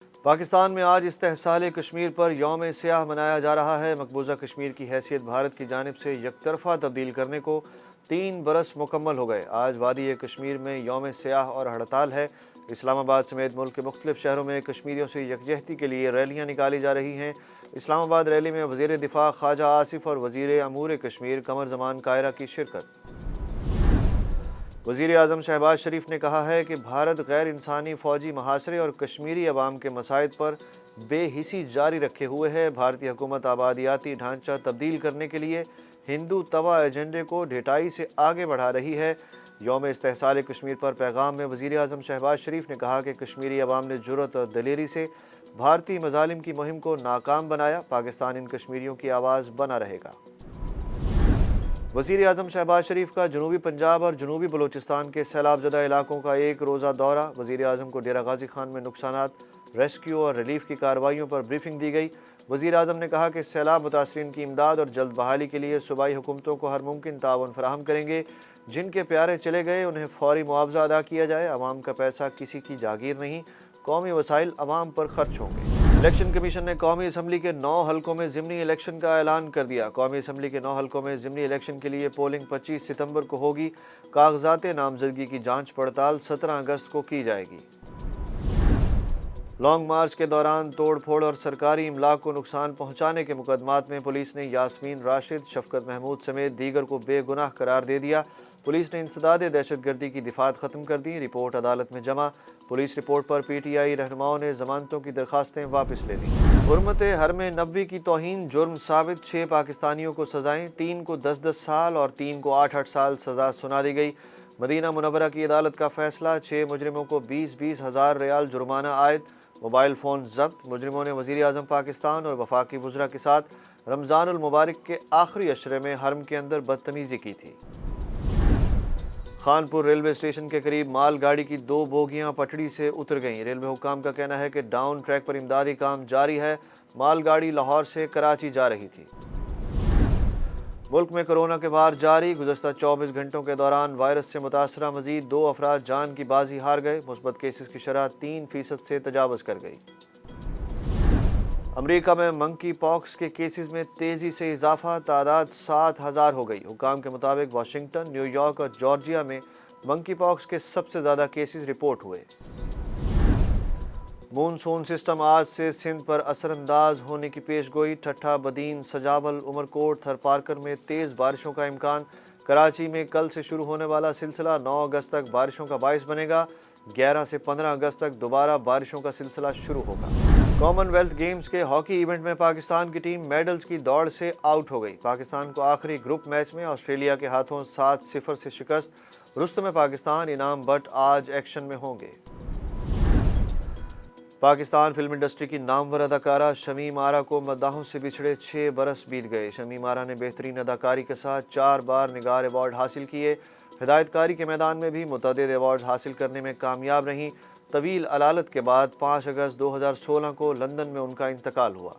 پاکستان میں آج استحصال کشمیر پر یوم سیاہ منایا جا رہا ہے۔ مقبوضہ کشمیر کی حیثیت بھارت کی جانب سے یک طرفہ تبدیل کرنے کو 3 برس مکمل ہو گئے۔ آج وادی کشمیر میں یوم سیاہ اور ہڑتال ہے۔ اسلام آباد سمیت ملک کے مختلف شہروں میں کشمیریوں سے یکجہتی کے لیے ریلیاں نکالی جا رہی ہیں۔ اسلام آباد ریلی میں وزیر دفاع خواجہ آصف اور وزیر امور کشمیر قمر زمان کائرہ کی شرکت۔ وزیر اعظم شہباز شریف نے کہا ہے کہ بھارت غیر انسانی فوجی محاصرے اور کشمیری عوام کے مسائل پر بے حسی جاری رکھے ہوئے ہے۔ بھارتی حکومت آبادیاتی ڈھانچہ تبدیل کرنے کے لیے ہندو توا ایجنڈے کو ڈھٹائی سے آگے بڑھا رہی ہے۔ یوم استحصال کشمیر پر پیغام میں وزیر اعظم شہباز شریف نے کہا کہ کشمیری عوام نے جرأت اور دلیری سے بھارتی مظالم کی مہم کو ناکام بنایا۔ پاکستان ان کشمیریوں کی آواز بنا رہے گا۔ وزیر اعظم شہباز شریف کا جنوبی پنجاب اور جنوبی بلوچستان کے سیلاب زدہ علاقوں کا ایک روزہ دورہ۔ وزیر اعظم کو ڈیرہ غازی خان میں نقصانات، ریسکیو اور ریلیف کی کارروائیوں پر بریفنگ دی گئی۔ وزیر اعظم نے کہا کہ سیلاب متاثرین کی امداد اور جلد بحالی کے لیے صوبائی حکومتوں کو ہر ممکن تعاون فراہم کریں گے۔ جن کے پیارے چلے گئے انہیں فوری معاوضہ ادا کیا جائے۔ عوام کا پیسہ کسی کی جاگیر نہیں، قومی وسائل عوام پر خرچ ہوں گے۔ الیکشن کمیشن نے قومی اسمبلی کے 9 حلقوں میں ضمنی الیکشن کا اعلان کر دیا۔ قومی اسمبلی کے 9 حلقوں میں ضمنی الیکشن کے لیے پولنگ 25 ستمبر کو ہوگی۔ کاغذات نامزدگی کی جانچ پڑتال 17 اگست کو کی جائے گی۔ لانگ مارچ کے دوران توڑ پھوڑ اور سرکاری املاک کو نقصان پہنچانے کے مقدمات میں پولیس نے یاسمین راشد، شفقت محمود سمیت دیگر کو بے گناہ قرار دے دیا۔ پولیس نے انسداد دہشت گردی کی دفعات ختم کر دی۔ رپورٹ عدالت میں جمع۔ Police report per P T I رہنماؤں نے ضمانتوں کی درخواستیں واپس لے لیں۔ حرمت حرم نبوی کی توہین جرم ثابت، 6 پاکستانیوں کو سزائیں، 3 کو 10 سال اور 3 کو 8 سال سزا سنا دی گئی۔ مدینہ منورہ کی عدالت کا فیصلہ، 6 مجرموں کو 20 ہزار ریال جرمانہ عائد، موبائل فون ضبط۔ مجرموں نے وزیر اعظم پاکستان اور وفاقی وزراء کے ساتھ رمضان المبارک کے آخری عشرے میں حرم کے اندر بدتمیزی کی تھی۔ خانپور ریلوے اسٹیشن کے قریب مال گاڑی کی 2 بوگیاں پٹڑی سے اتر گئیں۔ ریلوے حکام کا کہنا ہے کہ ڈاؤن ٹریک پر امدادی کام جاری ہے۔ مال گاڑی لاہور سے کراچی جا رہی تھی۔ ملک میں کرونا کے بار جاری، گزشتہ 24 گھنٹوں کے دوران وائرس سے متاثرہ مزید 2 افراد جان کی بازی ہار گئے۔ مثبت کیسز کی شرح 3% سے تجاوز کر گئی۔ امریکہ میں منکی پاکس کے کیسز میں تیزی سے اضافہ، تعداد 7,000 ہو گئی۔ حکام کے مطابق واشنگٹن، نیو یارک اور جارجیا میں منکی پاکس کے سب سے زیادہ کیسز رپورٹ ہوئے۔ مونسون سسٹم آج سے سندھ پر اثر انداز ہونے کی پیش گوئی۔ ٹھٹھہ، بدین، سجاول، عمرکوٹ، تھرپارکر میں تیز بارشوں کا امکان۔ کراچی میں کل سے شروع ہونے والا سلسلہ 9 اگست تک بارشوں کا باعث بنے گا۔ 11 سے 15 اگست تک دوبارہ بارشوں کا سلسلہ شروع ہوگا۔ کامن ویلتھ گیمز کے ہاکی ایونٹ میں پاکستان کی ٹیم میڈلز کی دوڑ سے آؤٹ ہو گئی۔ پاکستان کو آخری گروپ میچ میں آسٹریلیا کے ہاتھوں 7-0 سے شکست۔ رستم پاکستان، انعام بٹ آج ایکشن میں ہوں گے۔ پاکستان فلم انڈسٹری کی نامور اداکارہ شمیم آرا کو مداحوں سے بچھڑے 6 برس بیت گئے۔ شمیم آرا نے بہترین اداکاری کے ساتھ 4 بار نگار ایوارڈ حاصل کیے۔ ہدایت کاری کے میدان میں بھی متعدد ایوارڈز حاصل کرنے میں کامیاب رہیں۔ طویل علالت کے بعد 5 اگست 2016 کو لندن میں ان کا انتقال ہوا۔